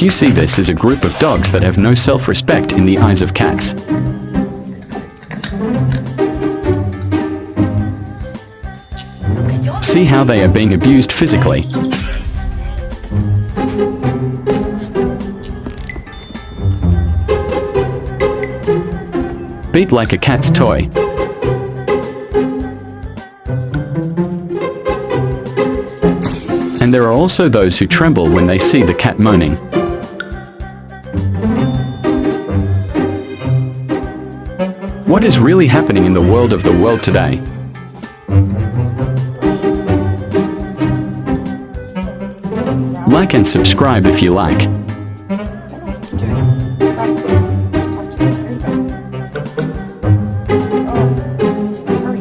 you see, this is a group of dogs that have no self-respect in the eyes of cats. See how they are being abused physically. Beat like a cat's toy. And there are also those who tremble when they see the cat moaning. What is really happening in the world today? Like and subscribe if you like.